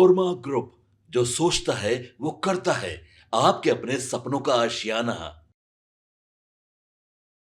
Korma group, जो सोचता है वो करता है। आपके अपने सपनों का आशियाना।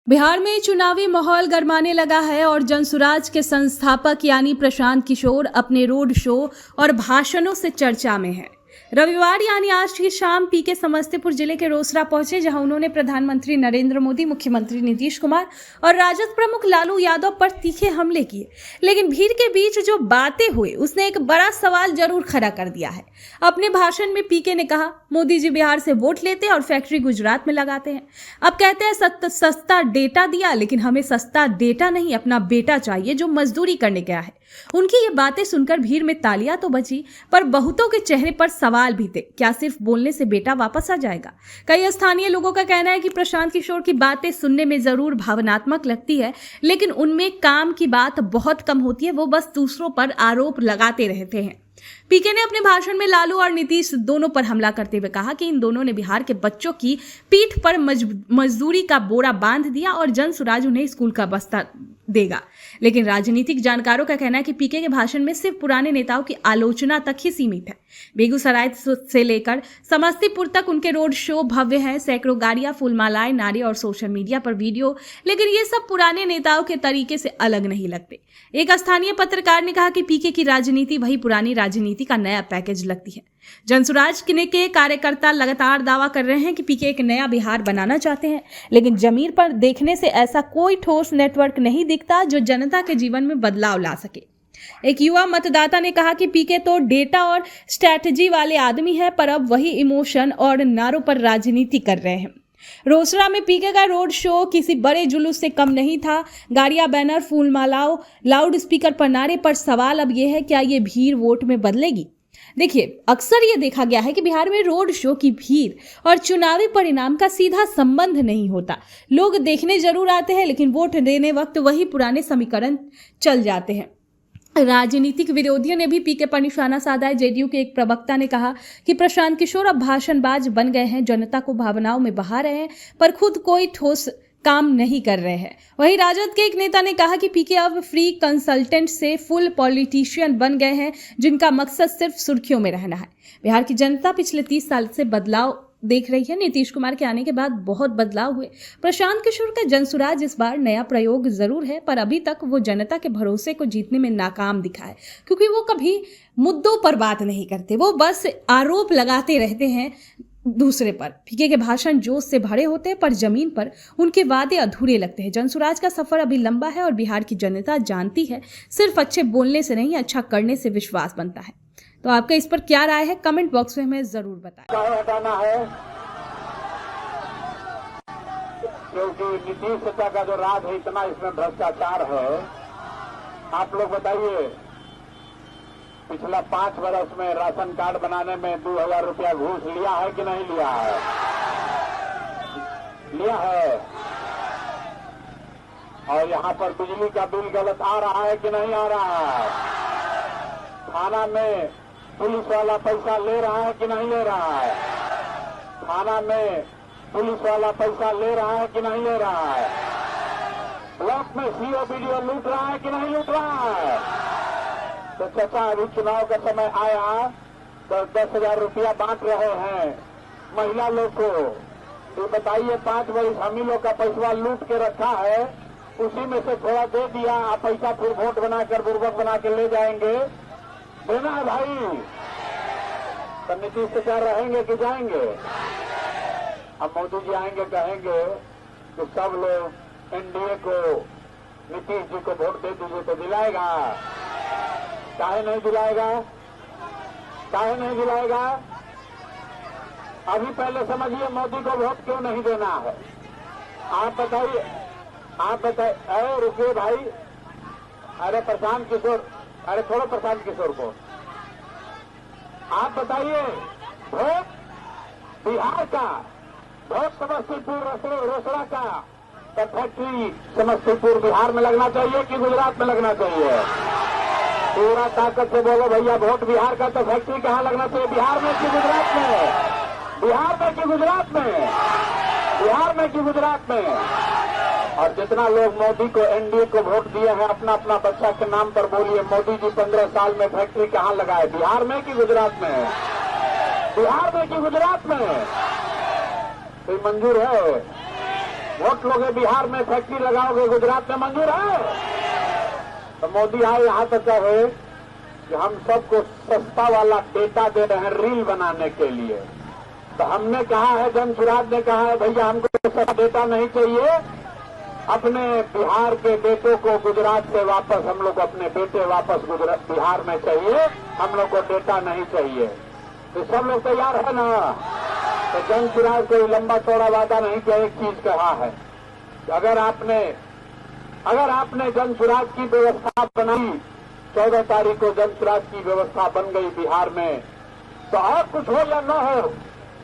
बिहार में चुनावी माहौल गरमाने लगा है और जनसुराज के संस्थापक यानी प्रशांत किशोर अपने रोड शो और भाषणों से चर्चा में हैं। रविवार यानी आज की शाम पीके समस्तीपुर जिले के रोसड़ा पहुंचे, जहां उन्होंने प्रधानमंत्री नरेंद्र मोदी, मुख्यमंत्री नीतीश कुमार और राजद प्रमुख लालू यादव पर तीखे हमले किए। लेकिन भीड़ के बीच जो बातें हुई उसने एक बड़ा सवाल जरूर खड़ा कर दिया है। अपने भाषण में पीके ने कहा, मोदी जी बिहार से वोट लेते और फैक्ट्री गुजरात में लगाते हैं। अब कहते हैं सस्ता डेटा दिया, लेकिन हमें सस्ता डेटा नहीं, अपना बेटा चाहिए जो मजदूरी करने गया है। उनकी ये बातें सुनकर भीड़ में तालियां तो बजी, पर बहुतों के चेहरे पर सवाल भी थे, क्या सिर्फ बोलने से बेटा वापस आ जाएगा? कई स्थानीय लोगों का कहना है कि प्रशांत किशोर की बातें सुनने में जरूर भावनात्मक लगती है, लेकिन उनमें काम की बात बहुत कम होती है। वो बस दूसरों पर आरोप लगाते रहते हैं। पीके ने अपने भाषण में लालू और नीतीश दोनों पर हमला करते हुए कहा कि इन दोनों ने बिहार के बच्चों की पीठ पर मजदूरी का बोरा बांध दिया और जनसुराज उन्हें स्कूल का बस्ता देगा। लेकिन राजनीतिक जानकारों का कहना है कि पीके के भाषण में सिर्फ पुराने नेताओं की आलोचना तक ही सीमित है। बेगूसराय से लेकर समस्तीपुर तक उनके रोड शो भव्य है, सैकड़ों गाड़ियां, फूलमालाएं, नारे और सोशल मीडिया पर वीडियो, लेकिन ये सब पुराने नेताओं के तरीके से अलग नहीं लगते। एक स्थानीय पत्रकार ने कहा कि पीके की राजनीति वही पुरानी राजनीति का नया पैकेज लगती है। जनसुराज के कार्यकर्ता लगातार दावा कर रहे हैं कि पीके एक नया बिहार बनाना चाहते हैं, लेकिन जमीन पर देखने से ऐसा कोई ठोस नेटवर्क नहीं दिखता जो जनता के जीवन में बदलाव ला सके। एक युवा मतदाता ने कहा कि पीके तो डेटा और स्ट्रैटेजी वाले आदमी है, पर अब वही इमोशन और नारों पर राजनीति कर रहे हैं। रोसड़ा में पीके का रोड शो किसी बड़े जुलूस से कम नहीं था। गाड़ियां, बैनर, फूलमालाओं, लाउड स्पीकर पर नारे, पर सवाल अब यह है, क्या ये भीड़ वोट में बदलेगी? देखिए, अक्सर ये देखा गया है कि बिहार में रोड शो की भीड़ और चुनावी परिणाम का सीधा संबंध नहीं होता। लोग देखने जरूर आते हैं, लेकिन वोट देने वक्त वही पुराने समीकरण चल जाते हैं। राजनीतिक विरोधियों ने भी पीके पर निशाना साधा है। जेडीयू के एक प्रवक्ता ने कहा कि प्रशांत किशोर अब भाषणबाज बन गए हैं, जनता को भावनाओं में बहा रहे हैं, पर खुद कोई ठोस काम नहीं कर रहे हैं। वहीं राजद के एक नेता ने कहा कि पीके अब फ्री कंसल्टेंट से फुल पॉलिटिशियन बन गए हैं, जिनका मकसद सिर्फ सुर्खियों में रहना है। बिहार की जनता पिछले 30 साल से बदलाव देख रही है। नीतीश कुमार के आने के बाद बहुत बदलाव हुए। प्रशांत किशोर का जनसुराज इस बार नया प्रयोग जरूर है, पर अभी तक वो जनता के भरोसे को जीतने में नाकाम दिखा है, क्योंकि वो कभी मुद्दों पर बात नहीं करते, वो बस आरोप लगाते रहते हैं दूसरे पर। पीके के भाषण जोश से भरे होते हैं, पर जमीन पर उनके वादे अधूरे लगते हैं। जनसुराज का सफर अभी लंबा है और बिहार की जनता जानती है, सिर्फ अच्छे बोलने से नहीं, अच्छा करने से विश्वास बनता है। तो आपका इस पर क्या राय है? कमेंट बॉक्स में हमें जरूर बताएं। हटाना है, क्योंकि नीतीश सत्ता का जो राज है, इतना इसमें भ्रष्टाचार है। आप लोग बताइए, पिछला 5 वर्ष में राशन कार्ड बनाने में 2000 रुपया घूस लिया है कि नहीं लिया है? लिया है। और यहाँ पर बिजली का बिल गलत आ रहा है कि नहीं आ रहा है? थाना में पुलिस वाला पैसा ले रहा है कि नहीं ले रहा है? थाना में पुलिस वाला पैसा ले रहा है कि नहीं ले रहा है? ब्लॉक में सीओ बीडीओ लूट रहा है कि नहीं लूट रहा है? तो चाचा, अभी चुनाव का समय आया तो 10,000 रुपया बांट रहे हैं महिला लोग को। तो बताइए, 5 वर्ष हम ही लोग का पैसा लूट के रखा है, उसी में से थोड़ा दे दिया, आप पैसा फिर वोट बनाकर बुर्बक बना के ले जाएंगे। देना है भाई। तो नीतीश सरकार रहेंगे कि जाएंगे? अब मोदी जी आएंगे, कहेंगे कि सब लोग एनडीए को, नीतीश जी को वोट दे दीजिए, तो दिलाएगा? काहे नहीं दिलाएगा? काहे नहीं दिलाएगा? अभी पहले समझिए, मोदी को वोट क्यों नहीं देना है? आप बताइए, आप बताइए। अरे रुकिए भाई, अरे प्रशांत किशोर, अरे छोड़ो प्रशांत किशोर को। आप बताइए, वोट बिहार का, वोट समस्तीपुर रोसड़ा का, तो फैक्ट्री समस्तीपुर बिहार में लगना चाहिए कि गुजरात में लगना चाहिए? पूरा ताकत से बोलो भैया, वोट बिहार का, तो फैक्ट्री कहाँ लगना चाहिए? बिहार में कि गुजरात में? बिहार में कि गुजरात में? बिहार में कि गुजरात में? और जितना लोग मोदी को एनडीए को वोट दिए हैं अपना अपना बच्चा के नाम पर बोलिए, मोदी जी 15 साल में फैक्ट्री कहाँ लगाए? बिहार में कि गुजरात में? बिहार में कि गुजरात में? कोई मंजूर है? वोट लोगे बिहार में, फैक्ट्री लगाओगे गुजरात में, मंजूर है? तो मोदी आए यहाँ तक कहे कि हम सबको सस्ता वाला डेटा दे रहे हैं रील बनाने के लिए। तो हमने कहा है, जनसुराज ने कहा है, भैया हमको सस्ता डेटा नहीं चाहिए, अपने बिहार के बेटों को गुजरात से वापस, हम लोग अपने बेटे वापस गुजरात बिहार में चाहिए, हम लोग को डेटा नहीं चाहिए। तो सब लोग तैयार है ना? तो जनसुराज कोई लंबा चौड़ा वादा नहीं किया, एक चीज कहा है, अगर आपने जनसुराज की व्यवस्था बनाई, 14 तारीख को जनसुराज की व्यवस्था बन गई बिहार में, तो और कुछ हो या न हो,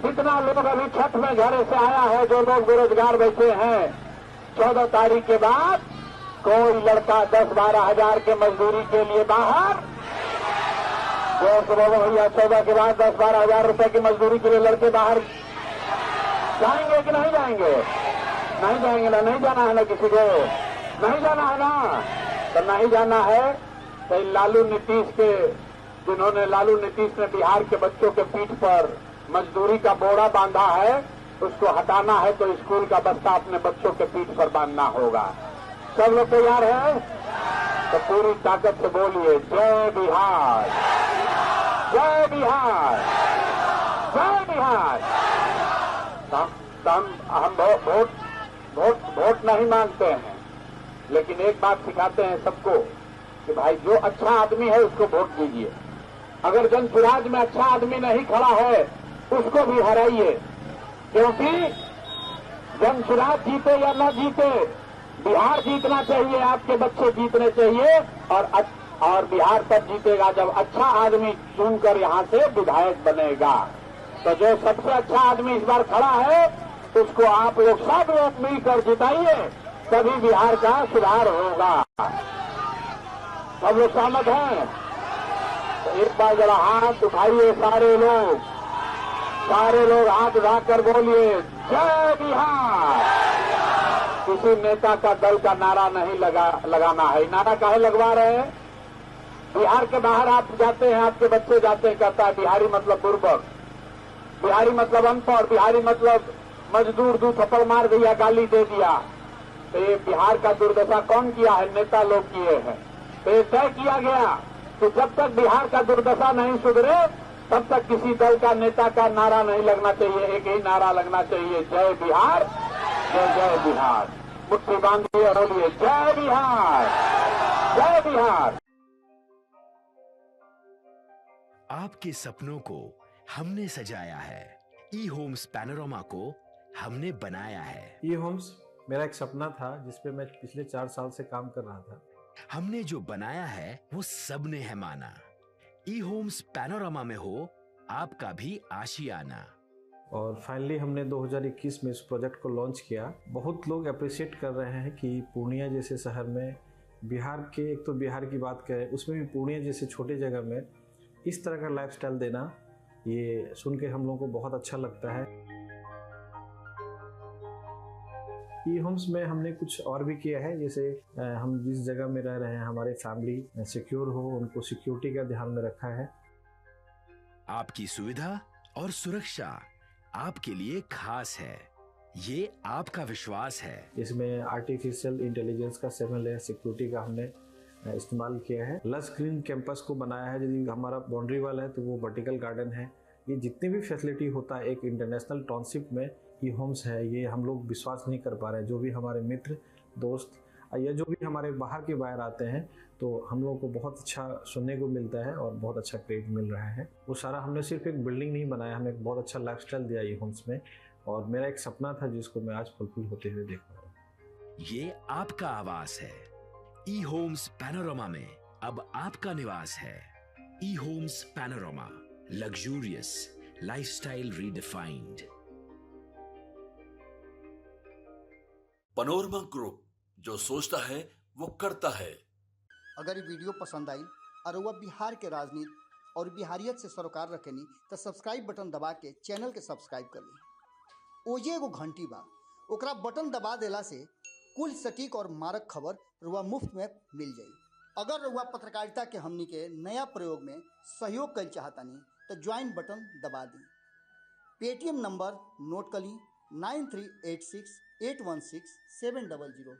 जितना लोग अभी छठ में घरे से आया है, जो लोग बेरोजगार बैठे हैं, 14 तारीख के बाद कोई लड़का 10-12 हजार के मजदूरी के लिए बाहर, भैया 14 के बाद 10-12 हजार रुपए की मजदूरी के लिए लड़के बाहर जाएंगे कि नहीं जाएंगे? नहीं जाएंगे ना? नहीं जाना है ना? किसी को नहीं जाना है ना? तो नहीं जाना है तो लालू नीतीश ने बिहार के बच्चों के पीठ पर मजदूरी का बोरा बांधा है, उसको हटाना है तो स्कूल का बस्ता अपने बच्चों के पीठ पर बांधना होगा। सब लोग तैयार है? तो पूरी ताकत से बोलिए, जय बिहार, जय बिहार, जय बिहार। हम वोट नहीं मांगते हैं, लेकिन एक बात सिखाते हैं सबको कि भाई जो अच्छा आदमी है उसको वोट दीजिए। अगर जनसुराज में अच्छा आदमी नहीं खड़ा है उसको भी हराइए, क्योंकि जनसुराज जीते या न जीते, बिहार जीतना चाहिए, आपके बच्चे जीतने चाहिए, और बिहार तब जीतेगा जब अच्छा आदमी चुनकर यहाँ से विधायक बनेगा। तो जो सबसे अच्छा आदमी इस बार खड़ा है उसको आप लोग सब लोग मिलकर जिताइए, तभी बिहार का सुधार होगा। सब लोग सहमत हैं? तो एक बार जरा हाथ उठाइए सारे लोग हाथ उठाकर बोलिए, जय बिहार। किसी नेता का दल का नारा नहीं लगाना है। नारा काहे लगवा रहे हैं? बिहार के बाहर आप जाते हैं, आपके बच्चे जाते हैं, कहता है बिहारी मतलब बुर्बक, बिहारी मतलब अनपढ़, बिहारी मतलब मजदूर, 2 थप्पड़ मार दिया, गाली दे दिया। तो ये बिहार का दुर्दशा कौन किया है? नेता लोग किए हैं। तो ये तय किया गया कि जब तक बिहार का दुर्दशा नहीं सुधरे तब तक किसी दल का नेता का नारा नहीं लगना चाहिए, एक ही नारा लगना चाहिए, जय बिहार, जय जय बिहार। मुट्ठी बांधिए और बोलिए, जय बिहार, जय बिहार। आपके सपनों को हमने सजाया है, ई होम्स पैनोरमा को हमने बनाया है। ई होम्स मेरा एक सपना था जिसपे मैं पिछले 4 साल से काम कर रहा था। हमने जो बनाया है वो सबने है माना। ई होम्स पैनोरमा में हो आपका भी आशियाना। और फाइनली हमने 2021 में इस प्रोजेक्ट को लॉन्च किया। बहुत लोग अप्रिशिएट कर रहे हैं कि पूर्णिया जैसे शहर में, बिहार के, एक तो बिहार की बात करें उसमें भी पूर्णिया जैसे छोटे जगह में इस तरह का लाइफस्टाइल देना, ये सुन के हम लोगों को बहुत अच्छा लगता है। ई होम्स में हमने कुछ और भी किया है, जैसे हम जिस जगह में रह रहे हैं हमारे फैमिली सिक्योर हो, उनको सिक्योरिटी का ध्यान में रखा है। आपकी सुविधा और सुरक्षा आपके लिए खास है, ये आपका विश्वास है। इसमें आर्टिफिशियल इंटेलिजेंस का 7 लेयर सिक्योरिटी का हमने इस्तेमाल किया है। लस ग्रीन कैंपस को बनाया है, यदि हमारा बाउंड्री वाल है तो वो वर्टिकल गार्डन है। ये जितनी भी फैसिलिटी होता है एक इंटरनेशनल टाउनशिप में ई होम्स है, ये हम लोग विश्वास नहीं कर पा रहे हैं। जो भी हमारे मित्र दोस्त या जो भी हमारे बाहर के बाहर आते हैं तो हम लोगों को बहुत अच्छा सुनने को मिलता है और बहुत अच्छा क्रेडिट मिल रहा है। वो सारा हमने सिर्फ एक बिल्डिंग नहीं बनाया, हमें एक बहुत अच्छा लाइफस्टाइल दिया ई होम्स में, और मेरा एक सपना था जिसको मैं आज फुलफिल होते हुए देख रहा हूँ। ये आपका आवास है। ई होम्स पैनोरमा में अब आपका निवास है। E homes Panorama, luxurious lifestyle redefined. Panorama group, जो सोचता है वो करता है। अगर ये वीडियो पसंद आई और वह बिहार के राजनीति और बिहारियत से सरोकार रखेनी तो सब्सक्राइब बटन दबा के चैनल के सब्सक्राइब कर ली। ओजे एगो घंटी बा, ओकरा बटन दबा देला से कुल सटीक और मारक खबर रुआ मुफ्त में मिल जाई। अगर रुआ पत्रकारिता के हमनी के नया प्रयोग में सहयोग कर चाहतानी तो ज्वाइन बटन दबा दी। पेटीएम नंबर नोट कर ली 9386816700।